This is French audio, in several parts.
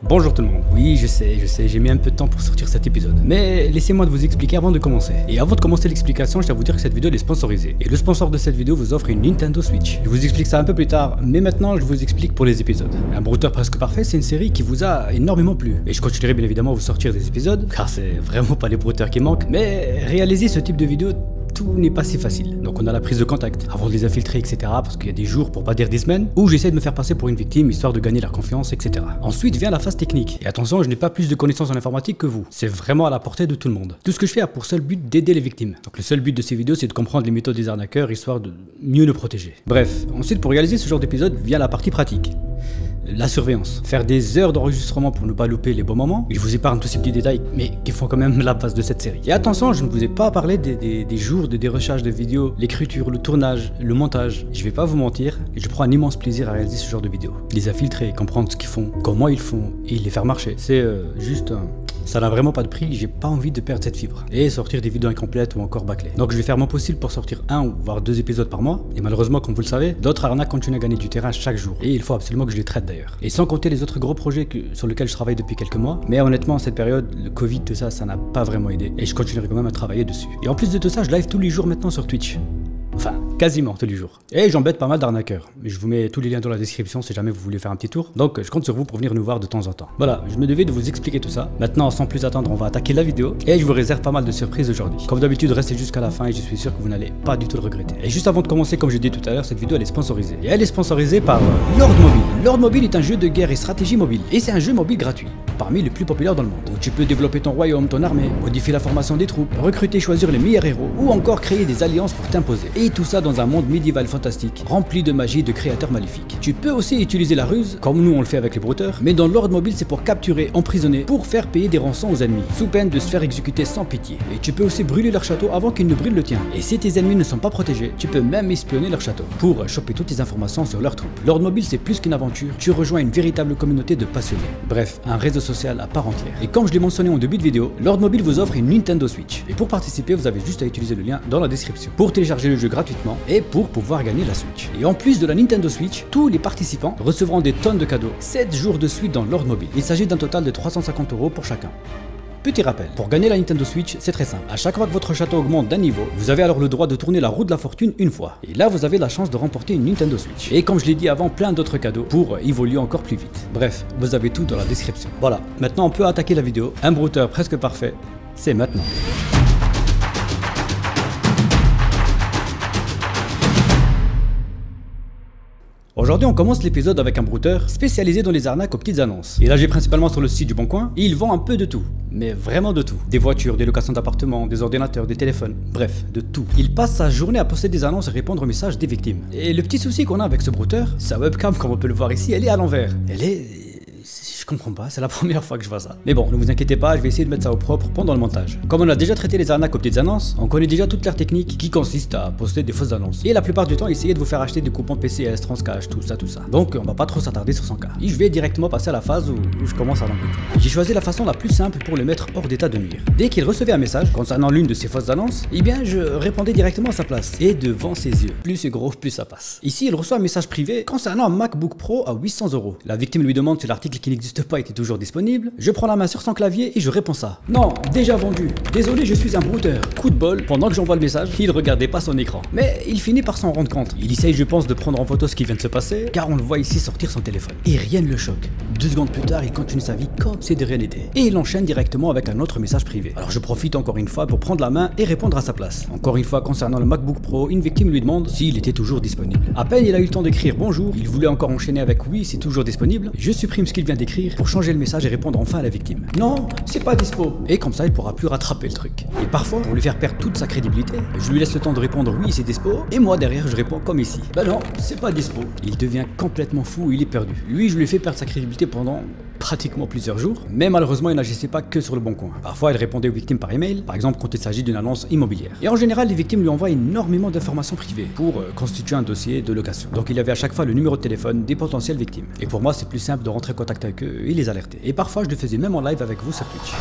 Bonjour tout le monde. Oui, je sais, j'ai mis un peu de temps pour sortir cet épisode. Mais laissez-moi vous expliquer avant de commencer. Et avant de commencer l'explication, je dois vous dire que cette vidéo elle est sponsorisée. Et le sponsor de cette vidéo vous offre une Nintendo Switch. Je vous explique ça un peu plus tard, mais maintenant je vous explique pour les épisodes. Un brouteur presque parfait, c'est une série qui vous a énormément plu. Et je continuerai bien évidemment à vous sortir des épisodes, car c'est vraiment pas les brouteurs qui manquent. Mais réaliser ce type de vidéo, tout n'est pas si facile. Donc on a la prise de contact, avant de les infiltrer, etc. Parce qu'il y a des jours, pour pas dire des semaines, où j'essaie de me faire passer pour une victime, histoire de gagner leur confiance, etc. Ensuite vient la phase technique. Et attention, je n'ai pas plus de connaissances en informatique que vous. C'est vraiment à la portée de tout le monde. Tout ce que je fais a pour seul but d'aider les victimes. Donc le seul but de ces vidéos, c'est de comprendre les méthodes des arnaqueurs, histoire de mieux nous protéger. Bref, ensuite pour réaliser ce genre d'épisode, vient la partie pratique. La surveillance. Faire des heures d'enregistrement pour ne pas louper les bons moments. Je vous épargne tous ces petits détails, mais qui font quand même la base de cette série. Et attention, je ne vous ai pas parlé des jours de dérochage de vidéos, l'écriture, le tournage, le montage. Je vais pas vous mentir, je prends un immense plaisir à réaliser ce genre de vidéos. Les infiltrer, comprendre ce qu'ils font, comment ils font, et les faire marcher. C'est juste un... Ça n'a vraiment pas de prix, j'ai pas envie de perdre cette fibre. Et sortir des vidéos incomplètes ou encore bâclées. Donc je vais faire mon possible pour sortir un ou voire 2 épisodes par mois. Et malheureusement, comme vous le savez, d'autres arnaques continuent à gagner du terrain chaque jour. Et il faut absolument que je les traite d'ailleurs. Et sans compter les autres gros projets sur lesquels je travaille depuis quelques mois. Mais honnêtement, cette période, le Covid, tout ça, ça n'a pas vraiment aidé. Et je continuerai quand même à travailler dessus. Et en plus de tout ça, je live tous les jours maintenant sur Twitch. Enfin, quasiment tous les jours. Et j'embête pas mal d'arnaqueurs. Je vous mets tous les liens dans la description si jamais vous voulez faire un petit tour. Donc je compte sur vous pour venir nous voir de temps en temps. Voilà, je me devais de vous expliquer tout ça. Maintenant, sans plus attendre, on va attaquer la vidéo. Et je vous réserve pas mal de surprises aujourd'hui. Comme d'habitude, restez jusqu'à la fin et je suis sûr que vous n'allez pas du tout le regretter. Et juste avant de commencer, comme je l'ai dit tout à l'heure, cette vidéo elle est sponsorisée. Et elle est sponsorisée par Lord Mobile. Lord Mobile est un jeu de guerre et stratégie mobile. Et c'est un jeu mobile gratuit, parmi les plus populaires dans le monde. Où tu peux développer ton royaume, ton armée, modifier la formation des troupes, recruter et choisir les meilleurs héros, ou encore créer des alliances pour t'imposer. Et tout ça dans un monde médiéval fantastique, rempli de magie et de créateurs maléfiques. Tu peux aussi utiliser la ruse, comme nous on le fait avec les brouteurs, mais dans Lord Mobile c'est pour capturer, emprisonner, pour faire payer des rançons aux ennemis, sous peine de se faire exécuter sans pitié. Et tu peux aussi brûler leur château avant qu'ils ne brûlent le tien. Et si tes ennemis ne sont pas protégés, tu peux même espionner leur château, pour choper toutes les informations sur leurs troupes. Lord Mobile c'est plus qu'une aventure, tu rejoins une véritable communauté de passionnés. Bref, un réseau social à part entière. Et comme je l'ai mentionné en début de vidéo, Lord Mobile vous offre une Nintendo Switch. Et pour participer, vous avez juste à utiliser le lien dans la description, pour télécharger le jeu gratuitement, et pour pouvoir gagner la Switch. Et en plus de la Nintendo Switch, tous les participants recevront des tonnes de cadeaux, 7 jours de suite dans Lord Mobile. Il s'agit d'un total de 350 € pour chacun. Petit rappel, pour gagner la Nintendo Switch, c'est très simple. À chaque fois que votre château augmente d'un niveau, vous avez alors le droit de tourner la roue de la fortune une fois. Et là, vous avez la chance de remporter une Nintendo Switch. Et comme je l'ai dit avant, plein d'autres cadeaux pour évoluer encore plus vite. Bref, vous avez tout dans la description. Voilà, maintenant on peut attaquer la vidéo. Un brouteur presque parfait, c'est maintenant. Aujourd'hui, on commence l'épisode avec un brouteur spécialisé dans les arnaques aux petites annonces. Il agit principalement sur le site du Bon Coin et il vend un peu de tout. Mais vraiment de tout. Des voitures, des locations d'appartements, des ordinateurs, des téléphones, bref, de tout. Il passe sa journée à poster des annonces et répondre aux messages des victimes. Et le petit souci qu'on a avec ce brouteur, sa webcam, comme on peut le voir ici, elle est à l'envers. Je comprends pas, c'est la première fois que je vois ça. Mais bon, ne vous inquiétez pas, je vais essayer de mettre ça au propre pendant le montage. Comme on a déjà traité les arnaques aux petites annonces, on connaît déjà toute leur technique qui consiste à poster des fausses annonces. Et la plupart du temps, essayer de vous faire acheter des coupons PCS, Transcash, tout ça. Donc on va pas trop s'attarder sur son cas. Et je vais directement passer à la phase où je commence à l'embêter. J'ai choisi la façon la plus simple pour le mettre hors d'état de nuire. Dès qu'il recevait un message concernant l'une de ces fausses annonces, eh bien je répondais directement à sa place et devant ses yeux. Plus c'est gros, plus ça passe. Ici, il reçoit un message privé concernant un MacBook Pro à 800 €. La victime lui demande si l'article qui n'existe pas était toujours disponible. Je prends la main sur son clavier et je réponds ça. Non, déjà vendu. Désolé, je suis un brouteur. Coup de bol, pendant que j'envoie le message, il regardait pas son écran. Mais il finit par s'en rendre compte. Il essaye, je pense, de prendre en photo ce qui vient de se passer, car on le voit ici sortir son téléphone. Et rien ne le choque. 2 secondes plus tard, il continue sa vie comme si de rien n'était. Et il enchaîne directement avec un autre message privé. Alors je profite encore une fois pour prendre la main et répondre à sa place. Encore une fois, concernant le MacBook Pro, une victime lui demande s'il était toujours disponible. À peine il a eu le temps d'écrire bonjour, il voulait encore enchaîner avec oui, c'est toujours disponible. Je supprime ce qu'il vient d'écrire pour changer le message et répondre enfin à la victime. Non, c'est pas dispo. Et comme ça, il pourra plus rattraper le truc. Et parfois, pour lui faire perdre toute sa crédibilité, je lui laisse le temps de répondre oui, c'est dispo. Et moi, derrière, je réponds comme ici. Bah non, c'est pas dispo. Il devient complètement fou, il est perdu. Lui, je lui ai fait perdre sa crédibilité pendant pratiquement plusieurs jours, mais malheureusement il n'agissait pas que sur le Bon Coin. Parfois il répondait aux victimes par email, par exemple quand il s'agit d'une annonce immobilière. Et en général les victimes lui envoient énormément d'informations privées pour constituer un dossier de location. Donc il avait à chaque fois le numéro de téléphone des potentielles victimes. Et pour moi c'est plus simple de rentrer en contact avec eux et les alerter. Et parfois je le faisais même en live avec vous sur Twitch.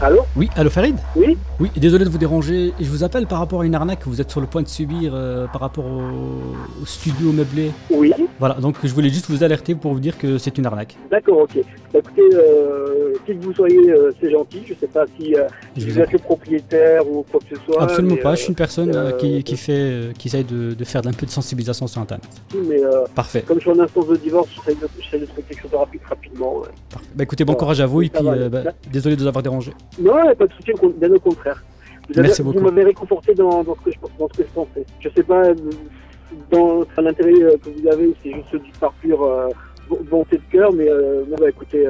Allô? Oui, allô Farid? Oui? Oui, désolé de vous déranger, je vous appelle par rapport à une arnaque que vous êtes sur le point de subir par rapport au studio meublé. Oui? Voilà, donc je voulais juste vous alerter pour vous dire que c'est une arnaque. D'accord, ok. Bah, écoutez, qui que vous soyez, c'est gentil. Je sais pas si vous êtes le propriétaire ou quoi que ce soit. Absolument pas, je suis une personne qui essaye de faire un peu de sensibilisation sur Internet. Mais parfait. comme je suis en instance de divorce, j'essaie de trouver quelque chose rapidement. Ouais. Bah écoutez, bon courage à vous et puis désolé de vous avoir dérangé. Non, pas de souci, bien au contraire. Merci beaucoup. Vous m'avez réconforté dans ce que je pensais. Je sais pas, dans l'intérêt que vous avez, c'est juste du par pure bonté de cœur, mais écoutez,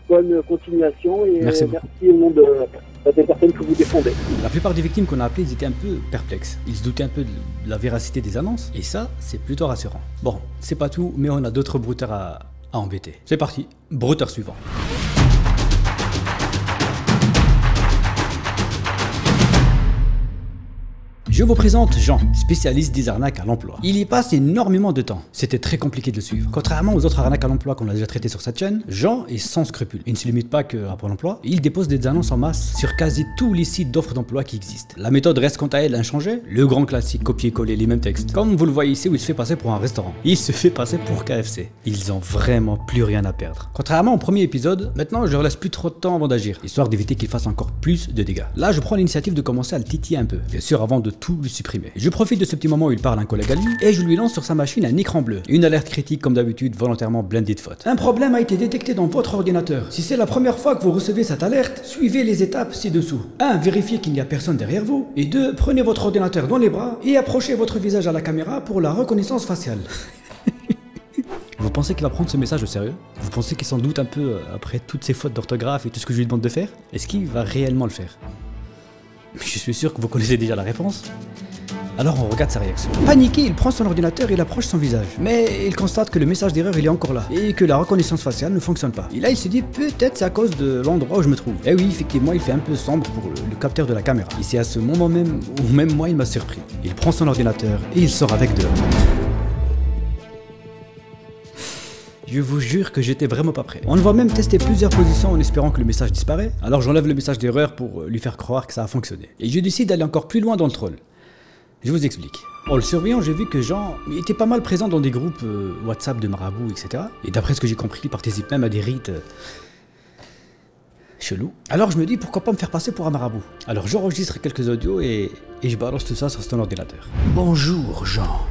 bonne continuation et merci au nom des personnes que vous défendez. La plupart des victimes qu'on a appelées, ils étaient un peu perplexes. Ils se doutaient un peu de la véracité des annonces, et ça, c'est plutôt rassurant. Bon, c'est pas tout, mais on a d'autres brouteurs à embêter. C'est parti, brouteur suivant. Je vous présente Jean, spécialiste des arnaques à l'emploi. Il y passe énormément de temps. C'était très compliqué de le suivre. Contrairement aux autres arnaques à l'emploi qu'on a déjà traitées sur cette chaîne, Jean est sans scrupules. Il ne se limite pas qu'à Pôle emploi. Il dépose des annonces en masse sur quasi tous les sites d'offres d'emploi qui existent. La méthode reste quant à elle inchangée. Le grand classique, copier-coller les mêmes textes. Comme vous le voyez ici où il se fait passer pour un restaurant. Il se fait passer pour KFC. Ils ont vraiment plus rien à perdre. Contrairement au premier épisode, maintenant je leur laisse plus trop de temps avant d'agir, histoire d'éviter qu'il fasse encore plus de dégâts. Là, je prends l'initiative de commencer à le titiller un peu. Bien sûr, avant de tout lui supprimer. Je profite de ce petit moment où il parle à un collègue à lui et je lui lance sur sa machine un écran bleu. Une alerte critique comme d'habitude, volontairement blindée de fautes. Un problème a été détecté dans votre ordinateur. Si c'est la première fois que vous recevez cette alerte, suivez les étapes ci-dessous. 1. Vérifiez qu'il n'y a personne derrière vous. Et 2. Prenez votre ordinateur dans les bras et approchez votre visage à la caméra pour la reconnaissance faciale. Vous pensez qu'il va prendre ce message au sérieux? Vous pensez qu'il s'en doute un peu après toutes ces fautes d'orthographe et tout ce que je lui demande de faire? Est-ce qu'il va réellement le faire? Mais je suis sûr que vous connaissez déjà la réponse. Alors on regarde sa réaction. Paniqué, il prend son ordinateur et il approche son visage. Mais il constate que le message d'erreur il est encore là et que la reconnaissance faciale ne fonctionne pas. Et là il se dit peut-être c'est à cause de l'endroit où je me trouve. Et oui, effectivement, il fait un peu sombre pour le capteur de la caméra. Et c'est à ce moment même où même moi il m'a surpris. Il prend son ordinateur et il sort avec dehors. Je vous jure que j'étais vraiment pas prêt. On va même tester plusieurs positions en espérant que le message disparaît. Alors j'enlève le message d'erreur pour lui faire croire que ça a fonctionné. Et je décide d'aller encore plus loin dans le troll. Je vous explique. En le surveillant, j'ai vu que Jean était pas mal présent dans des groupes WhatsApp de marabouts, etc. Et d'après ce que j'ai compris, il participe même à des rites chelous. Alors je me dis pourquoi pas me faire passer pour un marabout. Alors j'enregistre quelques audios et je balance tout ça sur son ordinateur. Bonjour Jean,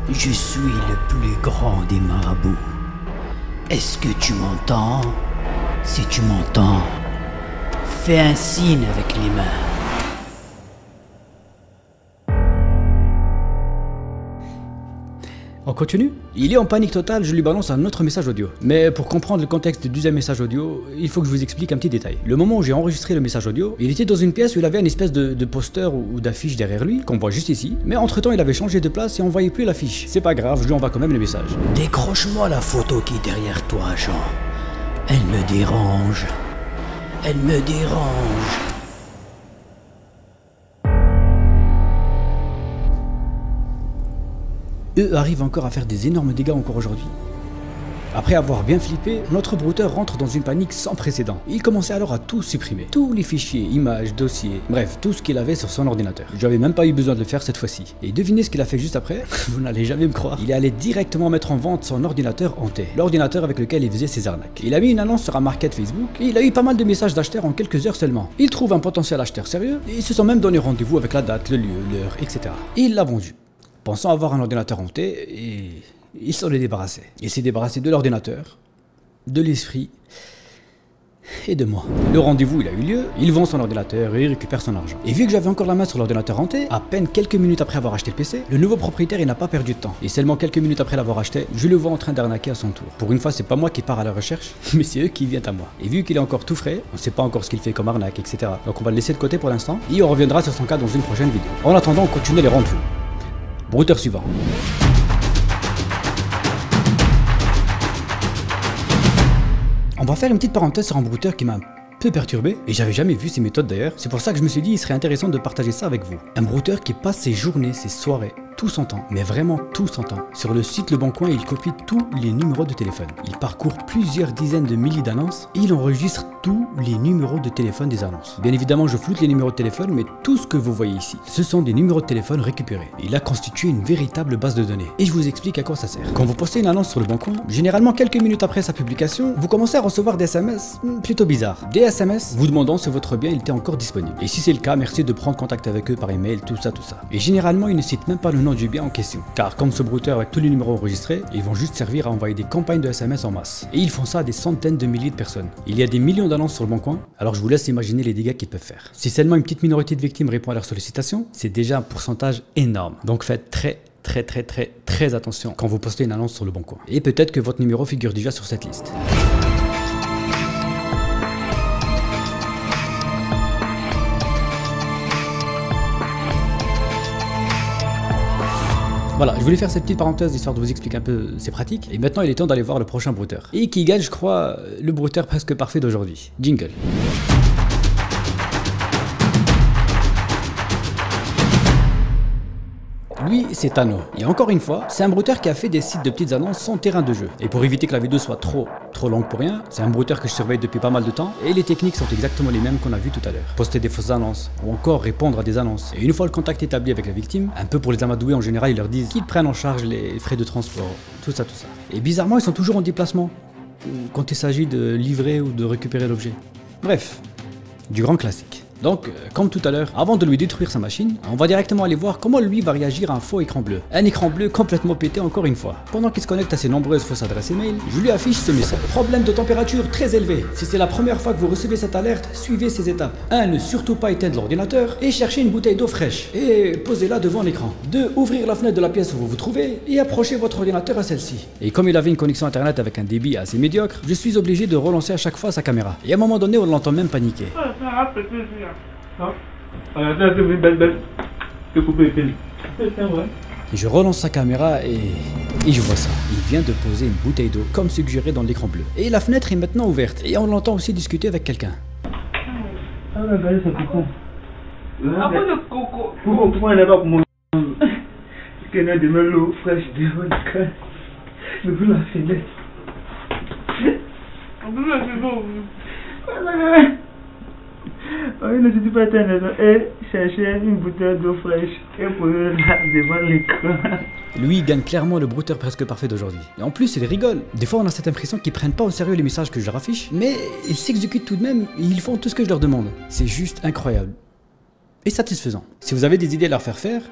je suis le plus grand des marabouts. Est-ce que tu m'entends? Si tu m'entends, fais un signe avec les mains. On continue? Il est en panique totale, je lui balance un autre message audio. Mais pour comprendre le contexte du deuxième message audio, il faut que je vous explique un petit détail. Le moment où j'ai enregistré le message audio, il était dans une pièce où il avait une espèce de poster ou d'affiche derrière lui, qu'on voit juste ici. Mais entre temps, il avait changé de place et on voyait plus l'affiche. C'est pas grave, je lui envoie quand même le message. Décroche-moi la photo qui est derrière toi, Jean. Elle me dérange. Elle me dérange. Eux arrivent encore à faire des énormes dégâts encore aujourd'hui. Après avoir bien flippé, notre brouteur rentre dans une panique sans précédent. Il commençait alors à tout supprimer. Tous les fichiers, images, dossiers, bref, tout ce qu'il avait sur son ordinateur. J'avais même pas eu besoin de le faire cette fois-ci. Et devinez ce qu'il a fait juste après? Vous n'allez jamais me croire. Il est allé directement mettre en vente son ordinateur hanté. L'ordinateur avec lequel il faisait ses arnaques. Il a mis une annonce sur un market Facebook et il a eu pas mal de messages d'acheteurs en quelques heures seulement. Il trouve un potentiel acheteur sérieux et ils se sont même donné rendez-vous avec la date, le lieu, l'heure, etc. Et il l'a vendu. Pensant avoir un ordinateur hanté, et il s'en est débarrassé. Il s'est débarrassé de l'ordinateur, de l'esprit et de moi. Le rendez-vous il a eu lieu, il vend son ordinateur et il récupère son argent. Et vu que j'avais encore la main sur l'ordinateur hanté, à peine quelques minutes après avoir acheté le PC, le nouveau propriétaire il n'a pas perdu de temps. Et seulement quelques minutes après l'avoir acheté, je le vois en train d'arnaquer à son tour. Pour une fois c'est pas moi qui pars à la recherche, mais c'est eux qui viennent à moi. Et vu qu'il est encore tout frais, on sait pas encore ce qu'il fait comme arnaque, etc. Donc on va le laisser de côté pour l'instant, et on reviendra sur son cas dans une prochaine vidéo. En attendant, on continue les rendez-vous. Brouteur suivant. On va faire une petite parenthèse sur un brouteur qui m'a un peu perturbé, et j'avais jamais vu ces méthodes d'ailleurs. C'est pour ça que je me suis dit il serait intéressant de partager ça avec vous. Un brouteur qui passe ses journées, ses soirées, tout son temps, mais vraiment tout son temps. Sur le site Le Bon Coin, il copie tous les numéros de téléphone. Il parcourt plusieurs dizaines de milliers d'annonces et il enregistre tous les numéros de téléphone des annonces. Bien évidemment, je floute les numéros de téléphone, mais tout ce que vous voyez ici, ce sont des numéros de téléphone récupérés. Il a constitué une véritable base de données. Et je vous explique à quoi ça sert. Quand vous postez une annonce sur le Bon Coin, généralement quelques minutes après sa publication, vous commencez à recevoir des SMS plutôt bizarres. Des SMS vous demandant si votre bien il était encore disponible. Et si c'est le cas, merci de prendre contact avec eux par email, tout ça. Et généralement, ils ne citent même pas le nom du bien en question. Car comme ce brouteur avec tous les numéros enregistrés, ils vont juste servir à envoyer des campagnes de SMS en masse. Et ils font ça à des centaines de milliers de personnes. Il y a des millions d'annonces sur le Bon Coin, alors je vous laisse imaginer les dégâts qu'ils peuvent faire. Si seulement une petite minorité de victimes répond à leurs sollicitations, c'est déjà un pourcentage énorme. Donc faites très attention quand vous postez une annonce sur le Bon Coin. Et peut-être que votre numéro figure déjà sur cette liste. Voilà, je voulais faire cette petite parenthèse histoire de vous expliquer un peu ces pratiques. Et maintenant, il est temps d'aller voir le prochain brouteur. Et qui gagne, je crois, le brouteur presque parfait d'aujourd'hui. Jingle. Lui, c'est Tano. Et encore une fois, c'est un brouteur qui a fait des sites de petites annonces sans terrain de jeu. Et pour éviter que la vidéo soit trop longue pour rien, c'est un brouteur que je surveille depuis pas mal de temps. Et les techniques sont exactement les mêmes qu'on a vues tout à l'heure. Poster des fausses annonces, ou encore répondre à des annonces. Et une fois le contact établi avec la victime, un peu pour les amadouer en général, ils leur disent qu'ils prennent en charge les frais de transport, tout ça. Et bizarrement, ils sont toujours en déplacement, quand il s'agit de livrer ou de récupérer l'objet. Bref, du grand classique. Donc, comme tout à l'heure, avant de lui détruire sa machine, on va directement aller voir comment lui va réagir à un faux écran bleu. Un écran bleu complètement pété encore une fois. Pendant qu'il se connecte à ses nombreuses fausses adresses email, je lui affiche ce message. Problème de température très élevé. Si c'est la première fois que vous recevez cette alerte, suivez ces étapes. 1. Ne surtout pas éteindre l'ordinateur et cherchez une bouteille d'eau fraîche et posez-la devant l'écran. 2. Ouvrir la fenêtre de la pièce où vous vous trouvez et approchez votre ordinateur à celle-ci. Et comme il avait une connexion internet avec un débit assez médiocre, je suis obligé de relancer à chaque fois sa caméra. Et à un moment donné, on l'entend même paniquer. Je relance sa caméra et je vois ça. Il vient de poser une bouteille d'eau comme suggéré dans l'écran bleu. Et la fenêtre est maintenant ouverte et on l'entend aussi discuter avec quelqu'un. Il ne suffit pas d'être et chercher une bouteille d'eau fraîche et poser là devant l'écran. Lui, il gagne clairement le brouteur presque parfait d'aujourd'hui. Et en plus, il rigole. Des fois, on a cette impression qu'ils prennent pas au sérieux les messages que je leur affiche, mais ils s'exécutent tout de même et ils font tout ce que je leur demande. C'est juste incroyable. Et satisfaisant. Si vous avez des idées à leur faire,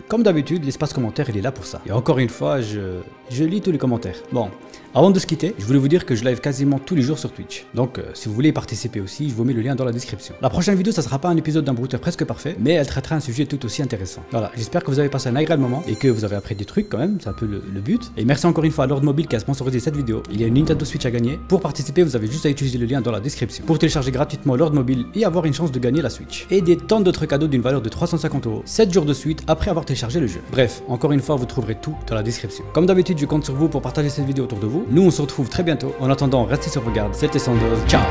comme d'habitude, l'espace commentaire, il est là pour ça. Et encore une fois, je lis tous les commentaires. Bon, avant de se quitter, je voulais vous dire que je live quasiment tous les jours sur Twitch. Donc, si vous voulez y participer aussi, je vous mets le lien dans la description. La prochaine vidéo, ça sera pas un épisode d'un brouteur presque parfait, mais elle traitera un sujet tout aussi intéressant. Voilà, j'espère que vous avez passé un agréable moment et que vous avez appris des trucs quand même, c'est un peu le but. Et merci encore une fois à Lord Mobile qui a sponsorisé cette vidéo. Il y a une Nintendo Switch à gagner. Pour participer, vous avez juste à utiliser le lien dans la description. Pour télécharger gratuitement Lord Mobile et avoir une chance de gagner la Switch. Et des tonnes d'autres cadeaux d'une valeur de 350 €, 7 jours de suite après avoir téléchargé le jeu. Bref, encore une fois, vous trouverez tout dans la description. Comme d'habitude, je compte sur vous pour partager cette vidéo autour de vous. Nous, on se retrouve très bientôt. En attendant, restez sur vos gardes. C'était Sandoz. Ciao.